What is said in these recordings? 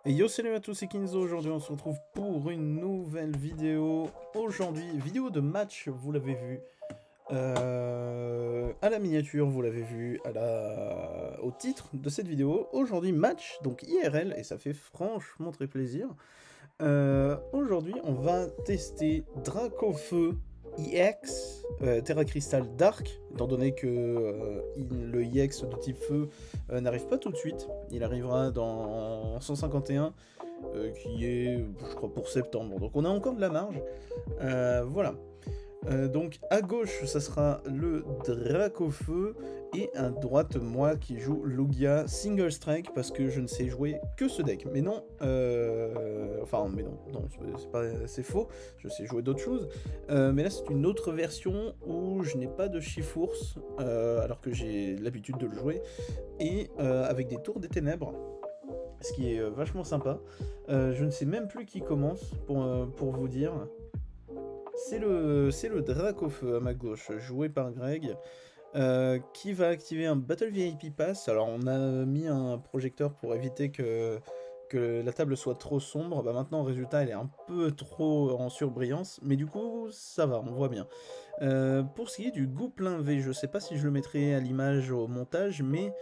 Et yo, salut à tous, c'est Kinzo. Aujourd'hui on se retrouve pour une nouvelle vidéo. Aujourd'hui, vidéo de match, vous l'avez vu. À la miniature, vous l'avez vu au titre de cette vidéo. Aujourd'hui, match, donc IRL, et ça fait franchement très plaisir. Aujourd'hui, on va tester Dracofeu EX, Terra Crystal Dark, étant donné que le EX de type feu n'arrive pas tout de suite. Il arrivera dans 151, qui est, je crois, pour septembre. Donc on a encore de la marge. Voilà. Donc à gauche, ça sera le Dracofeu, et à droite, moi qui joue Lugia Single Strike parce que je ne sais jouer que ce deck. Mais non, non, c'est faux, je sais jouer d'autres choses. Mais là, c'est une autre version où je n'ai pas de Chifours, alors que j'ai l'habitude de le jouer, et avec des tours des ténèbres. Ce qui est vachement sympa. Je ne sais même plus qui commence pour vous dire. C'est le Dracofeu à ma gauche, joué par Greg, qui va activer un Battle VIP Pass. Alors on a mis un projecteur pour éviter que la table soit trop sombre. Bah maintenant, résultat, elle est un peu trop en surbrillance, mais du coup, ça va, on voit bien. Pour ce qui est du Gouplin V, je sais pas si je le mettrai à l'image au montage, mais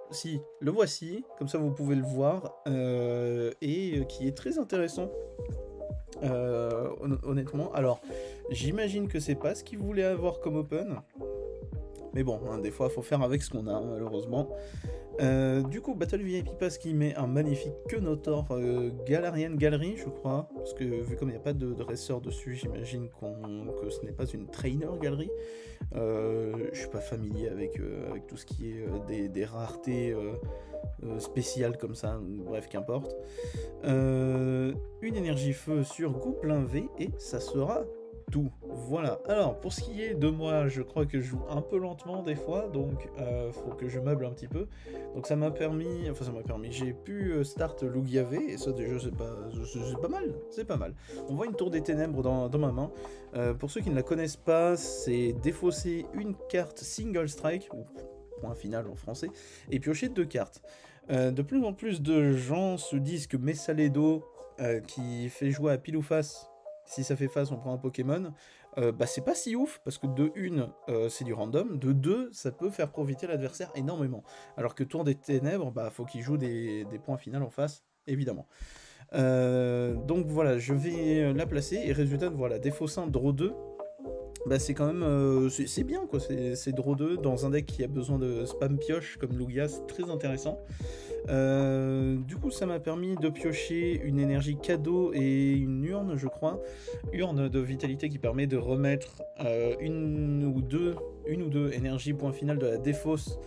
si, le voici, comme ça vous pouvez le voir, et qui est très intéressant. Honnêtement, alors j'imagine que c'est pas ce qu'il voulait avoir comme open, mais bon, hein, des fois faut faire avec ce qu'on a, malheureusement. Du coup, Battle VIP Pass qui met un magnifique Kenotor Galarian Gallery, je crois, parce que vu comme il n'y a pas de dresseur dessus, j'imagine que ce n'est pas une Trainer Gallery. Je suis pas familier avec tout ce qui est des raretés spéciales comme ça, bref, qu'importe. Une énergie feu sur Gouplin V, et ça sera tout. Voilà. Alors, pour ce qui est de moi, je crois que je joue un peu lentement des fois, donc faut que je meuble un petit peu. Donc ça m'a permis, j'ai pu start Lugia V, et ça déjà c'est pas mal, c'est pas mal. On voit une tour des ténèbres dans ma main. Pour ceux qui ne la connaissent pas, c'est défausser une carte single strike, ou point final en français, et piocher 2 cartes. De plus en plus de gens se disent que Messaledo, qui fait jouer à pile ou face, si ça fait face on prend un Pokémon, bah c'est pas si ouf, parce que de 1 c'est du random, de 2 ça peut faire profiter l'adversaire énormément. Alors que Tour des Ténèbres, bah faut qu'il joue des points finaux en face, évidemment. Donc voilà, je vais la placer, et résultat, voilà, défaussin draw 2, bah c'est quand même, c'est bien quoi, c'est draw 2 dans un deck qui a besoin de spam pioche comme Lugia, c'est très intéressant. Du coup ça m'a permis de piocher une énergie cadeau et une urne, je crois, urne de vitalité qui permet de remettre une ou deux énergies point final de la défausse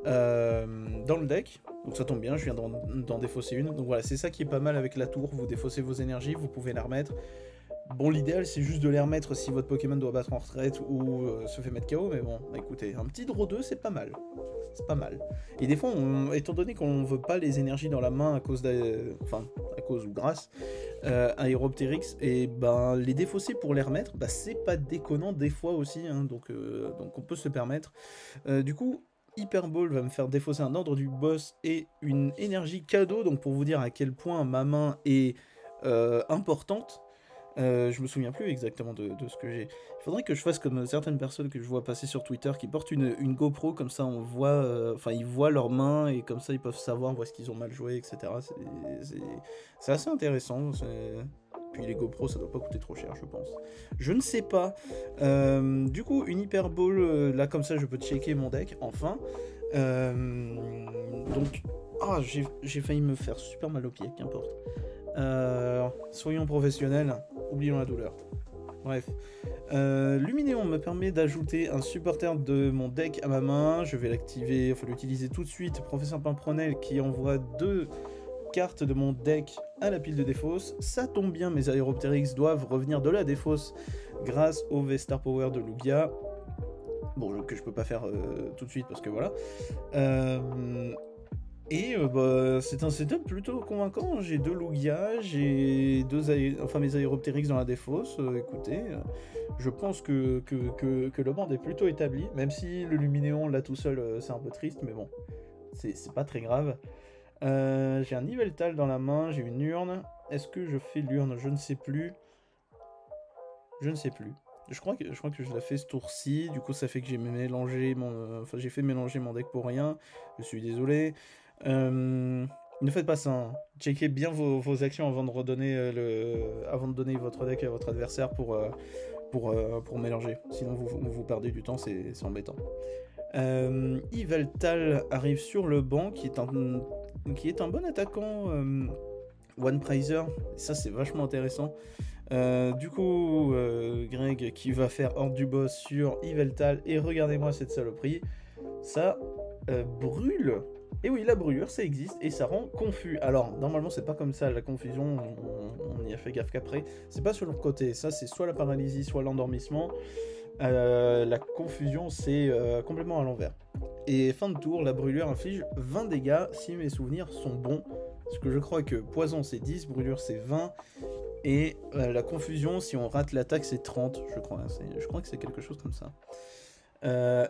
dans le deck. Donc ça tombe bien, je viens d'en défausser une. Donc voilà, c'est ça qui est pas mal avec la tour, vous défaussez vos énergies, vous pouvez la remettre. Bon, l'idéal c'est juste de les remettre si votre Pokémon doit battre en retraite ou se fait mettre KO, mais bon, écoutez, un petit draw 2 c'est pas mal. C'est pas mal. Et des fois, étant donné qu'on veut pas les énergies dans la main à cause à cause ou grâce à Aeropteryx, et ben les défausser pour les remettre, bah c'est pas déconnant des fois aussi, hein, donc on peut se le permettre. Du coup, Hyper Ball va me faire défausser un ordre du boss et une énergie cadeau, donc pour vous dire à quel point ma main est importante. Je me souviens plus exactement de ce que j'ai. Il faudrait que je fasse comme certaines personnes que je vois passer sur Twitter qui portent une GoPro, comme ça on voit, ils voient leurs mains, et comme ça ils peuvent savoir où est-ce qu'ils ont mal joué, etc. C'est assez intéressant. Puis les GoPro ça doit pas coûter trop cher, je pense. Je ne sais pas. Du coup, une Hyper Ball, là comme ça je peux checker mon deck, enfin. Donc, ah, j'ai failli me faire super mal aux pieds, qu'importe. Soyons professionnels, oublions la douleur. Bref. Luminéon me permet d'ajouter un supporter de mon deck à ma main. Je vais l'activer, enfin l'utiliser tout de suite. Professeur Pimpronel qui envoie 2 cartes de mon deck à la pile de défausse. Ça tombe bien, mes Aeropteryx doivent revenir de la défausse grâce au V-Star Power de Lugia. Bon, que je peux pas faire tout de suite parce que voilà. Et bah, c'est un setup plutôt convaincant. J'ai 2 Lugia, j'ai mes Aeropteryx dans la défausse. Écoutez, je pense que le band est plutôt établi, même si le Luminéon là tout seul c'est un peu triste, mais bon, c'est pas très grave. J'ai un Yveltal dans la main, j'ai une urne. Est-ce que je fais l'urne? Je ne sais plus. Je ne sais plus. Je crois que je l'ai fait ce tour-ci. Du coup, ça fait que j'ai mélangé enfin, j'ai fait mélanger mon deck pour rien. Je suis désolé. Ne faites pas ça, hein. Checkez bien vos actions avant de redonner avant de donner votre deck à votre adversaire pour mélanger. Sinon, vous perdez du temps, c'est embêtant. Yveltal arrive sur le banc, qui est un bon attaquant One Prizer. Ça, c'est vachement intéressant. Du coup, Greg qui va faire hors du boss sur Yveltal. Et regardez-moi cette saloperie. Ça brûle. Et oui, la brûlure, ça existe et ça rend confus. Alors, normalement, c'est pas comme ça. La confusion, on y a fait gaffe qu'après. C'est pas sur le côté. Ça, c'est soit la paralysie, soit l'endormissement. La confusion, c'est complètement à l'envers. Et fin de tour, la brûlure inflige 20 dégâts si mes souvenirs sont bons. Parce que je crois que poison c'est 10, brûlure c'est 20. Et la confusion, si on rate l'attaque, c'est 30, je crois. Je crois que c'est quelque chose comme ça.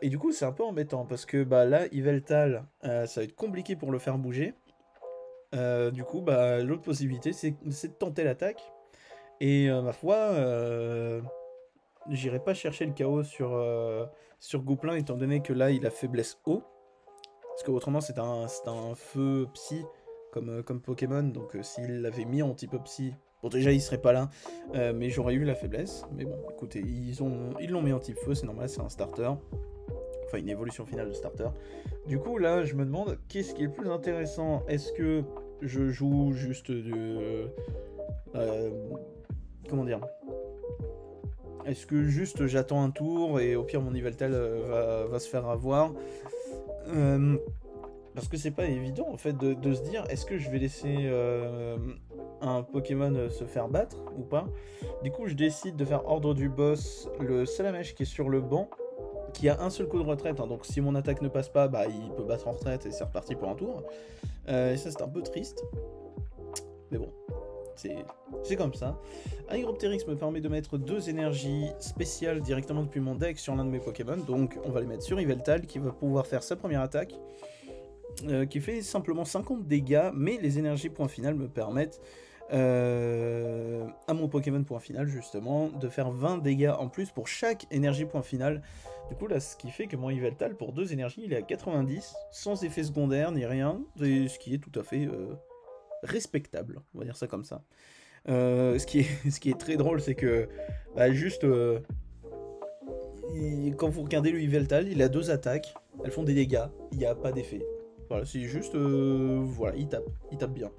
Et du coup, c'est un peu embêtant parce que là, Yveltal, ça va être compliqué pour le faire bouger. Du coup, l'autre possibilité, c'est de tenter l'attaque. Et ma foi, j'irai pas chercher le chaos sur Gouplin, étant donné que là, il a faiblesse eau. Parce que autrement, c'est un feu psy comme Pokémon. Donc, s'il l'avait mis en type psy. Bon, déjà, il serait pas là, mais j'aurais eu la faiblesse. Mais bon, écoutez, ils l'ont mis en type feu, c'est normal, c'est un starter. Enfin, une évolution finale de starter. Du coup, là, je me demande, qu'est-ce qui est le plus intéressant? Est-ce que je joue juste de... comment dire? Est-ce que juste j'attends un tour et au pire, mon Yveltal va se faire avoir? Parce que c'est pas évident, en fait, de se dire, est-ce que je vais laisser... un Pokémon se faire battre ou pas. Du coup, je décide de faire ordre du boss le Salamèche qui est sur le banc, qui a un seul coup de retraite, hein, donc si mon attaque ne passe pas, il peut battre en retraite et c'est reparti pour un tour. Et ça, c'est un peu triste. Mais bon, c'est comme ça. Un Hyroptérix me permet de mettre 2 énergies spéciales directement depuis mon deck sur l'un de mes Pokémon, donc on va les mettre sur Yveltal qui va pouvoir faire sa première attaque. Qui fait simplement 50 dégâts, mais les énergies point final me permettent à mon Pokémon point final justement de faire 20 dégâts en plus pour chaque énergie point final. Du coup là, ce qui fait que mon Yveltal pour 2 énergies il est à 90 sans effet secondaire ni rien, ce qui est tout à fait respectable, on va dire ça comme ça. Ce qui est très drôle, c'est que juste quand vous regardez le Yveltal, il a 2 attaques, elles font des dégâts, il n'y a pas d'effet. Voilà, c'est juste... voilà, il tape bien.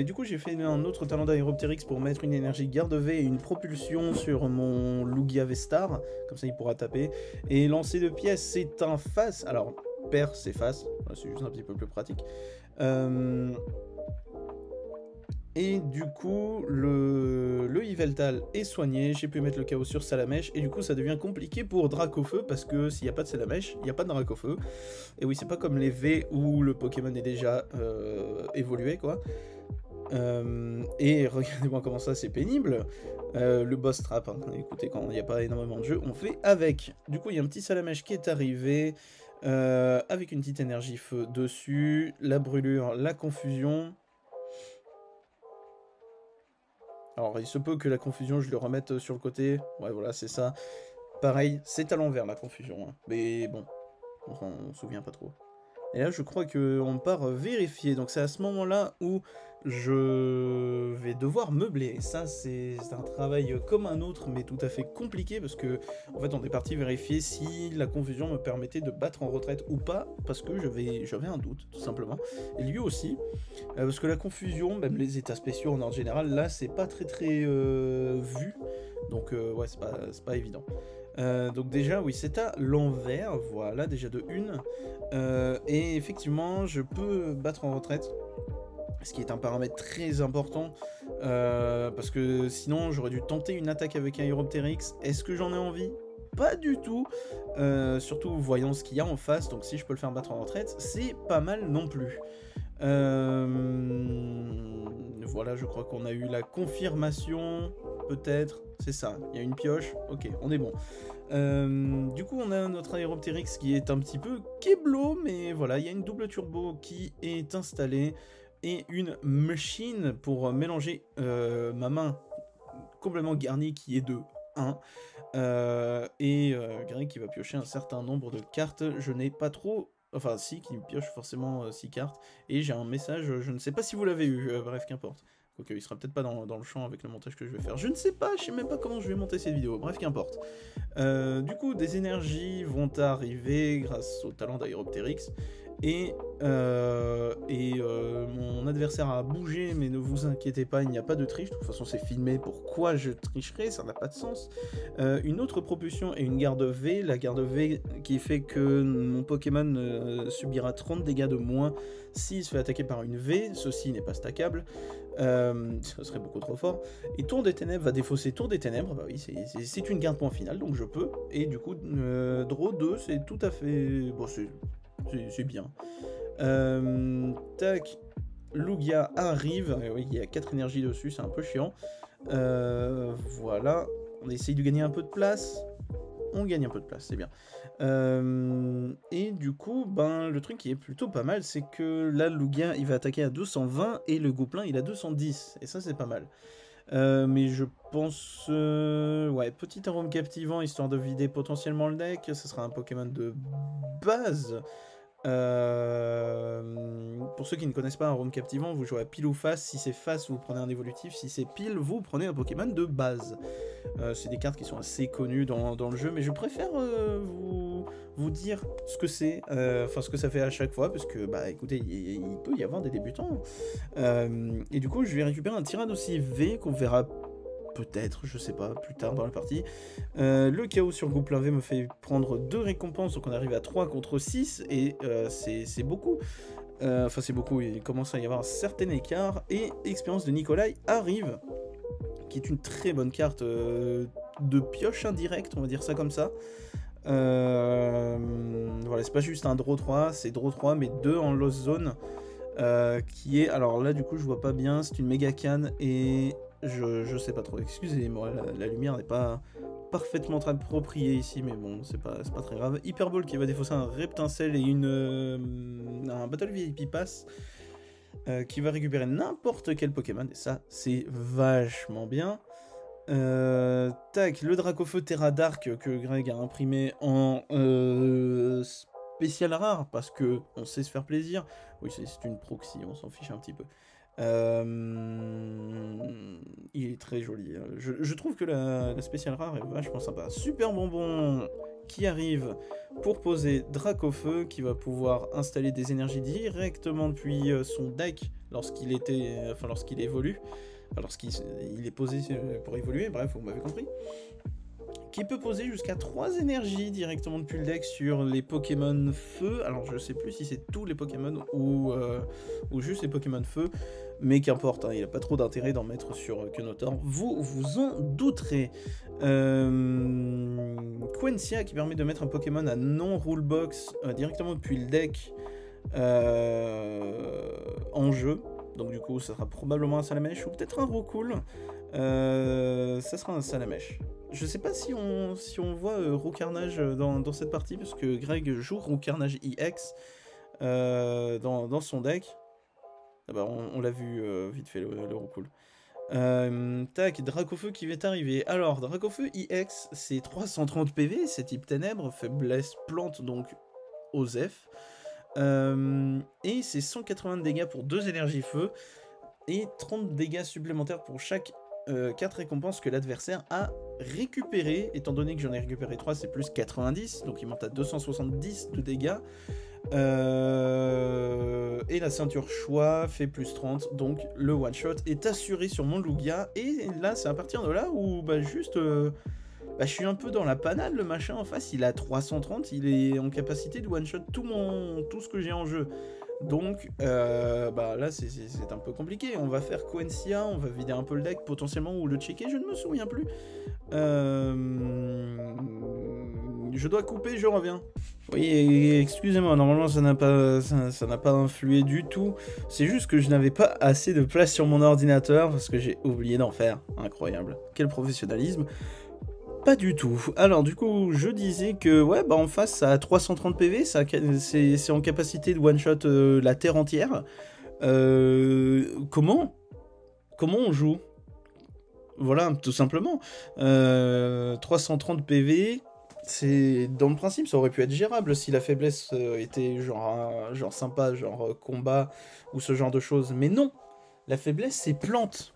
Du coup, j'ai fait un autre talent d'Aéroptérix pour mettre une énergie garde-V et une propulsion sur mon Lugia Vestar. Comme ça, il pourra taper. Et lancer de pièces, c'est un face. Alors, paire, c'est face. Voilà, c'est juste un petit peu plus pratique. Et du coup, le Yveltal est soigné, j'ai pu mettre le chaos sur Salamèche, et du coup ça devient compliqué pour Dracofeu, parce que s'il n'y a pas de Salamèche, il n'y a pas de Dracofeu. Et oui, c'est pas comme les V où le Pokémon est déjà évolué, quoi. Et regardez-moi comment ça, c'est pénible. Le boss trap, hein. Écoutez, quand il n'y a pas énormément de jeux, on fait avec. Du coup, il y a un petit Salamèche qui est arrivé, avec une petite énergie feu dessus, la brûlure, la confusion... Alors, il se peut que la confusion, je le remette sur le côté. Ouais, voilà, c'est ça. Pareil, c'est à l'envers, la confusion. Hein. Mais bon, on se souvient pas trop. Et là, je crois qu'on part vérifier. Donc, c'est à ce moment-là où je vais devoir meubler. Et ça, c'est un travail comme un autre, mais tout à fait compliqué. Parce que, en fait, on est parti vérifier si la confusion me permettait de battre en retraite ou pas. Parce que j'avais un doute, tout simplement. Et lui aussi. Parce que la confusion, même les états spéciaux en ordre général, là, c'est pas très vu. Donc, ouais, c'est pas évident. Donc déjà, oui, c'est à l'envers, voilà, déjà de 1. Et effectivement, je peux battre en retraite, ce qui est un paramètre très important, parce que sinon, j'aurais dû tenter une attaque avec un Hyroptérix. Est-ce que j'en ai envie? Pas du tout, surtout voyant ce qu'il y a en face, donc si je peux le faire battre en retraite, c'est pas mal non plus. Voilà, je crois qu'on a eu la confirmation. peut-être. C'est ça, il y a une pioche. Ok, on est bon. Du coup, on a notre Aeropteryx qui est un petit peu keblo, mais voilà, il y a une double turbo qui est installée et une machine pour mélanger ma main complètement garnie qui est de 1 et Greg qui va piocher un certain nombre de cartes. Je n'ai pas trop... Enfin, si, qui pioche forcément 6 cartes. Et j'ai un message, je ne sais pas si vous l'avez eu, bref, qu'importe. Ok, il sera peut-être pas dans le champ avec le montage que je vais faire. Je ne sais pas, je sais même pas comment je vais monter cette vidéo. Bref, qu'importe. Du coup, des énergies vont arriver grâce au talent d'Aeropteryx. Et mon adversaire a bougé, mais ne vous inquiétez pas, il n'y a pas de triche. De toute façon, c'est filmé. Pourquoi je tricherai? Ça n'a pas de sens. Une autre propulsion et une garde V. La garde V qui fait que mon Pokémon subira 30 dégâts de moins s'il se fait attaquer par une V. Ceci n'est pas stackable. Ce serait beaucoup trop fort. Et Tour des Ténèbres va défausser Tour des Ténèbres. Bah oui, c'est une garde point finale, donc je peux. Et du coup, Draw 2, c'est tout à fait... Bon, c'est bien. Tac. Lugia arrive. Oui, il y a 4 énergies dessus, c'est un peu chiant. Voilà. On essaye de gagner un peu de place. On gagne un peu de place, c'est bien. Et du coup, ben, le truc qui est plutôt pas mal, c'est que là, Lugia, il va attaquer à 220 et le Gouplin, il a 210. Et ça, c'est pas mal. Mais je pense... ouais, petit arôme captivant, histoire de vider potentiellement le deck. Ce sera un Pokémon de base. Pour ceux qui ne connaissent pas un arôme captivant, vous jouez à pile ou face. Si c'est face, vous prenez un évolutif. Si c'est pile, vous prenez un Pokémon de base. C'est des cartes qui sont assez connues dans le jeu, mais je préfère vous dire ce que c'est, enfin ce que ça fait à chaque fois, parce que, bah écoutez, il peut y avoir des débutants. Et du coup, je vais récupérer un Tyrannossi V qu'on verra peut-être, je sais pas, plus tard dans la partie. Le chaos sur Gouplin V me fait prendre 2 récompenses, donc on arrive à 3 contre 6, et c'est beaucoup. Enfin, c'est beaucoup, il commence à y avoir un certain écart, et Expérience de Nikolai arrive, qui est une très bonne carte de pioche indirecte, on va dire ça comme ça. Voilà, c'est pas juste un draw 3, c'est draw 3, mais 2 en lost zone, qui est, alors là du coup je vois pas bien, c'est une méga canne, et je sais pas trop, excusez-moi, la lumière n'est pas parfaitement appropriée ici, mais bon, c'est pas très grave. Hyperball qui va défausser un Reptincelle et un Battle VIP Pass, qui va récupérer n'importe quel Pokémon, et ça, c'est vachement bien. Tac, le Dracofeu Terra Dark que Greg a imprimé en spécial rare, parce que on sait se faire plaisir. Oui, c'est une proxy, on s'en fiche un petit peu. Il est très joli. Je trouve que la spéciale rare est vachement sympa. Super Bonbon qui arrive pour poser Dracofeu, qui va pouvoir installer des énergies directement depuis son deck lorsqu'il évolue. Alors qu'il est posé pour évoluer, bref, vous m'avez compris. Qui peut poser jusqu'à 3 énergies directement depuis le deck sur les Pokémon feu. Alors je sais plus si c'est tous les Pokémon ou juste les Pokémon feu, mais qu'importe, hein, il n'a pas trop d'intérêt d'en mettre sur Kenotor. Vous vous en douterez. Quencia qui permet de mettre un Pokémon à non-rulebox directement depuis le deck en jeu. Donc du coup, ça sera probablement un Salamèche ou peut-être un Roucoule. Ça sera un Salamèche. Je sais pas si on voit Roucarnage dans cette partie, parce que Greg joue Roucarnage EX dans son deck. Ah bah, on l'a vu vite fait, le Roucoule. Tac, Dracofeu qui va arriver. Alors, Dracofeu EX, c'est 330 PV, c'est type ténèbres, faiblesse plante, donc Osef. Et c'est 180 de dégâts pour 2 énergies feu et 30 dégâts supplémentaires pour chaque 4 récompenses que l'adversaire a récupérées. Étant donné que j'en ai récupéré 3, c'est plus 90, donc il monte à 270 de dégâts. Et la ceinture choix fait plus 30, donc le one shot est assuré sur mon Lugia. Et là, c'est à partir de là où je suis un peu dans la panade. Le machin en face, il a 330, il est en capacité de one shot tout ce que j'ai en jeu. Donc là c'est un peu compliqué. On va faire Quencia, on va vider un peu le deck potentiellement ou le checker, je ne me souviens plus. Je dois couper, je reviens. Oui, excusez-moi, normalement ça n'a pas influé du tout. C'est juste que je n'avais pas assez de place sur mon ordinateur parce que j'ai oublié d'en faire. Incroyable. Quel professionnalisme. Pas du tout. Alors du coup, je disais que ouais, bah en face ça a 330 PV, c'est en capacité de one-shot la Terre entière. Comment on joue? Voilà, tout simplement. 330 PV, c'est dans le principe, ça aurait pu être gérable si la faiblesse était genre sympa, genre combat ou ce genre de choses. Mais non, la faiblesse c'est plante.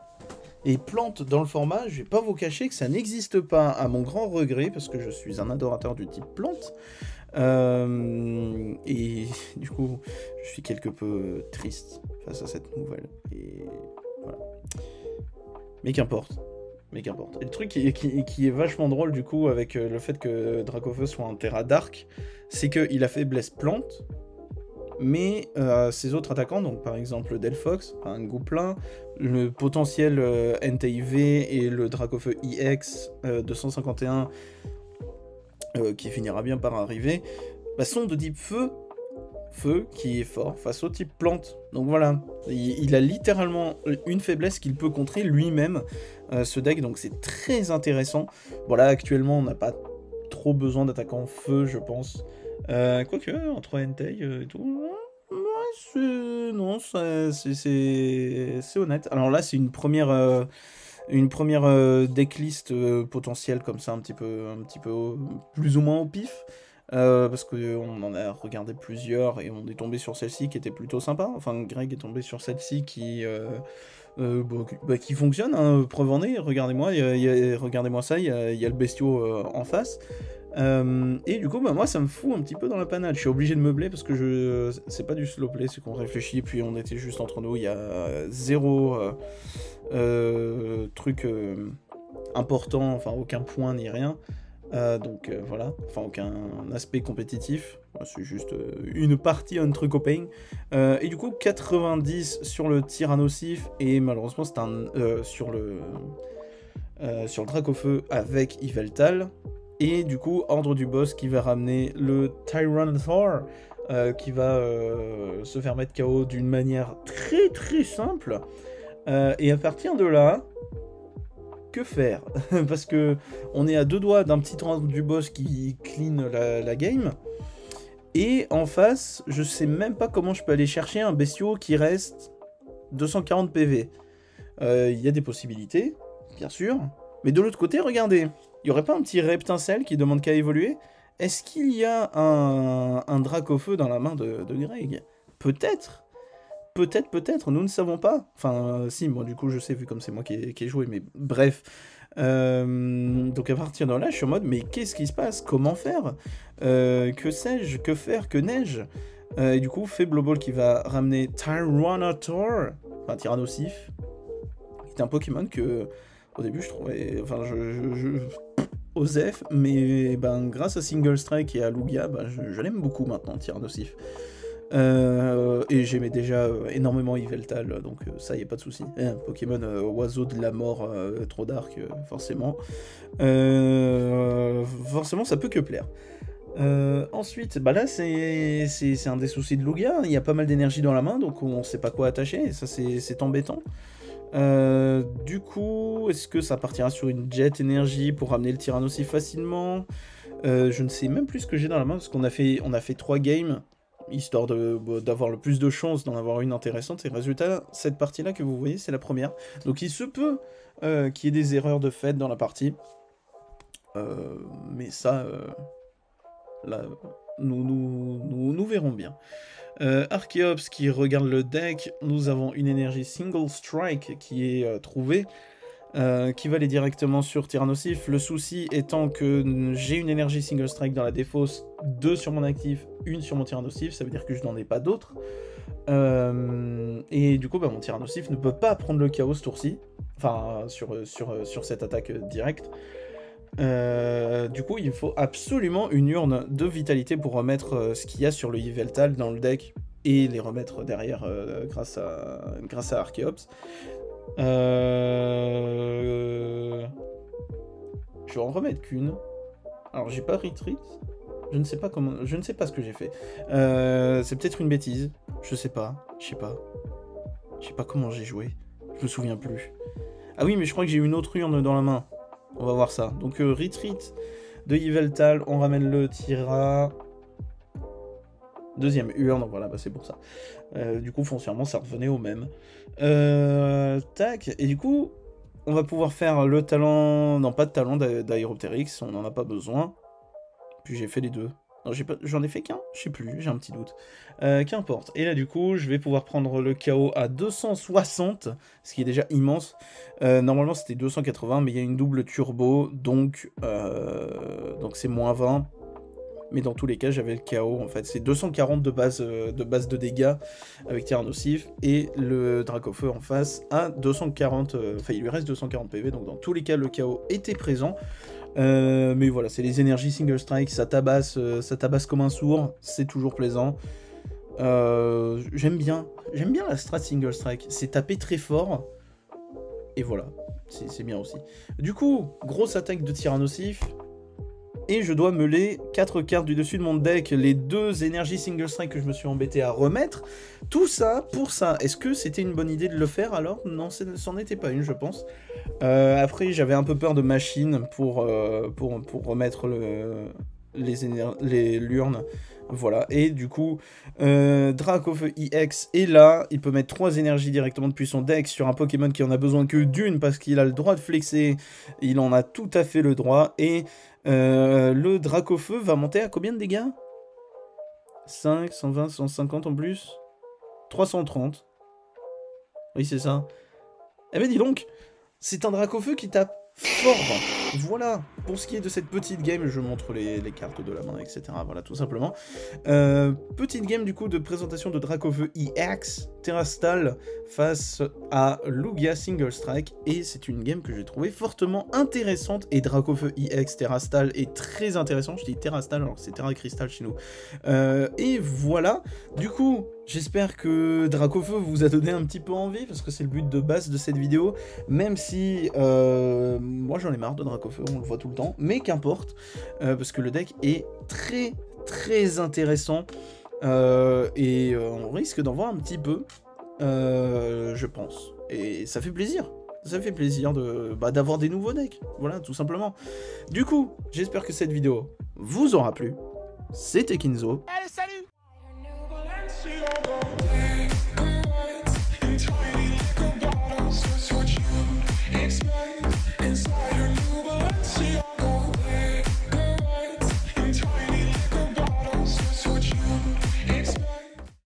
Et plante dans le format, je vais pas vous cacher que ça n'existe pas, à mon grand regret, parce que je suis un adorateur du type plante. Et du coup, je suis quelque peu triste face à cette nouvelle. Et voilà. Mais qu'importe. Et le truc qui est vachement drôle du coup avec le fait que Dracofeu soit un Terra Dark, c'est qu'il a faiblesse plante, mais ses autres attaquants, donc par exemple Delphox, un Gouplin, le potentiel NTIV et le Dracofeu IX 251 qui finira bien par arriver, bah, sont de type feu qui est fort face au type plante. Donc voilà, il a littéralement une faiblesse qu'il peut contrer lui-même, ce deck, donc c'est très intéressant. Voilà, actuellement on n'a pas trop besoin d'attaquants feu, je pense. Quoique, entre Entei et tout... non, c'est honnête. Alors là, c'est une première decklist potentielle comme ça, un petit peu plus ou moins au pif. Parce qu'on en a regardé plusieurs et on est tombé sur celle-ci qui était plutôt sympa. Enfin, Greg est tombé sur celle-ci qui fonctionne, hein, preuve en est. Regardez-moi, regardez-moi ça, il y a le bestiau en face. Et du coup, bah, moi, ça me fout un petit peu dans la panade. Je suis obligé de meubler parce que c'est pas du slow play, c'est qu'on réfléchit, puis on était juste entre nous. Il y a zéro truc important, enfin aucun point ni rien. Donc voilà, enfin aucun aspect compétitif, c'est juste une partie un truc open. Et du coup 90 sur le Tyrannosif et malheureusement c'est un sur le Dracofeu avec Yveltal. Et du coup ordre du boss qui va ramener le Tyranitar qui va se faire mettre KO d'une manière très très simple. Et à partir de là, que faire? Parce que on est à deux doigts d'un petit ordre du boss qui clean la game. Et en face, je sais même pas comment je peux aller chercher un bestiau qui reste 240 PV. Il y a des possibilités, bien sûr. Mais de l'autre côté, regardez. Il y aurait pas un petit Reptincelle qui demande qu'à évoluer? Est-ce qu'il y a un Dracofeu dans la main de Greg? Peut-être. Peut-être, nous ne savons pas. Enfin, si, moi du coup je sais, vu comme c'est moi qui ai joué, mais bref. Donc à partir de là, je suis en mode, mais qu'est-ce qui se passe? Comment faire? Que sais-je? Que faire? Que neige? Et du coup, Faible Ball qui va ramener Tyranitar, enfin Tyrannosif, qui est un Pokémon que, au début, je trouvais... Enfin, Osef, mais ben, grâce à Single Strike et à Lugia, ben, je l'aime beaucoup maintenant, Tyrannosif. Et j'aimais déjà énormément Yveltal, donc ça y a pas de souci. Un Pokémon oiseau de la mort, trop dark, forcément. Forcément, ça peut que plaire. Ensuite, bah là c'est un des soucis de Lugia. Il y a pas mal d'énergie dans la main, donc on sait pas quoi attacher. Et ça c'est embêtant. Du coup, est-ce que ça partira sur une Jet énergie pour ramener le Tyrannosif facilement? Je ne sais même plus ce que j'ai dans la main parce qu'on a fait 3 games, histoire d'avoir le plus de chances d'en avoir une intéressante. Et résultat, cette partie-là que vous voyez, c'est la première. Donc il se peut qu'il y ait des erreurs de fait dans la partie. Mais ça, là, nous verrons bien. Archeops qui regarde le deck, nous avons une énergie Single Strike qui est trouvée. Qui va aller directement sur Tyrannosif. Le souci étant que j'ai une énergie Single Strike dans la défausse, 2 sur mon actif, 1 sur mon Tyrannosif, ça veut dire que je n'en ai pas d'autres. Et du coup, bah, mon Tyrannosif ne peut pas prendre le chaos ce tour-ci, enfin sur cette attaque directe. Du coup, il faut absolument une urne de vitalité pour remettre ce qu'il y a sur le Yveltal dans le deck et les remettre derrière grâce à Archeops. Je vais en remettre qu'une. Alors j'ai pas retreat. Je ne sais pas comment... Je ne sais pas ce que j'ai fait. C'est peut-être une bêtise. Je sais pas. Je sais pas comment j'ai joué. Je me souviens plus. Ah oui, mais je crois que j'ai une autre urne dans la main. On va voir ça. Donc retreat de Yveltal. On ramène le Tira. Deuxième urne. Voilà, bah c'est pour ça. Du coup, foncièrement, ça revenait au même. Tac. Et du coup, on va pouvoir faire le talent... Non, pas de talent d'Aéroptérix. On n'en a pas besoin. Puis j'ai fait les deux. Non, j'en ai fait qu'un? Je sais plus, j'ai un petit doute. Qu'importe. Et là, du coup, je vais pouvoir prendre le KO à 260, ce qui est déjà immense. Normalement, c'était 280, mais il y a une double turbo, donc c'est moins 20. Mais dans tous les cas, j'avais le KO, en fait. C'est 240 de base de dégâts avec tir nocif, et le Dracofeu en face à 240... Enfin, il lui reste 240 PV, donc dans tous les cas, le KO était présent. Mais voilà, c'est les énergies single strike, ça tabasse comme un sourd, c'est toujours plaisant. J'aime bien la strat single strike, c'est taper très fort, et voilà, c'est bien aussi. Du coup, grosse attaque de tir nocif, et je dois meuler 4 cartes du dessus de mon deck, les 2 énergies single strike que je me suis embêté à remettre. Tout ça pour ça. Est-ce que c'était une bonne idée de le faire alors? Non, c'en était pas une, je pense. Après, j'avais un peu peur de machine pour remettre l'urne. Voilà, et du coup, Dracofeu EX est là, il peut mettre 3 énergies directement depuis son deck sur un Pokémon qui en a besoin que d'une parce qu'il a le droit de flexer, il en a tout à fait le droit, et le Dracofeu va monter à combien de dégâts? 5, 120, 150 en plus 330. Oui, c'est ça. Eh ben dis donc, c'est un Dracofeu qui tape fort. Voilà, pour ce qui est de cette petite game, je montre les cartes de la main, etc. Voilà, tout simplement. Petite game du coup de présentation de Dracofeu EX, Terrastal face à Lugia Single Strike, et c'est une game que j'ai trouvée fortement intéressante, et Dracofeu EX Terrastal est très intéressant. Je dis Terrastal alors que c'est Terra Crystal chez nous. Et voilà, du coup, j'espère que Dracofeu vous a donné un petit peu envie, parce que c'est le but de base de cette vidéo, même si moi j'en ai marre de Dracofeu, on le voit tout le temps, mais qu'importe, parce que le deck est très intéressant, et on risque d'en voir un petit peu, je pense, et ça fait plaisir. Ça fait plaisir d'avoir des nouveaux decks, voilà, tout simplement. Du coup, j'espère que cette vidéo vous aura plu. C'était Kinzo.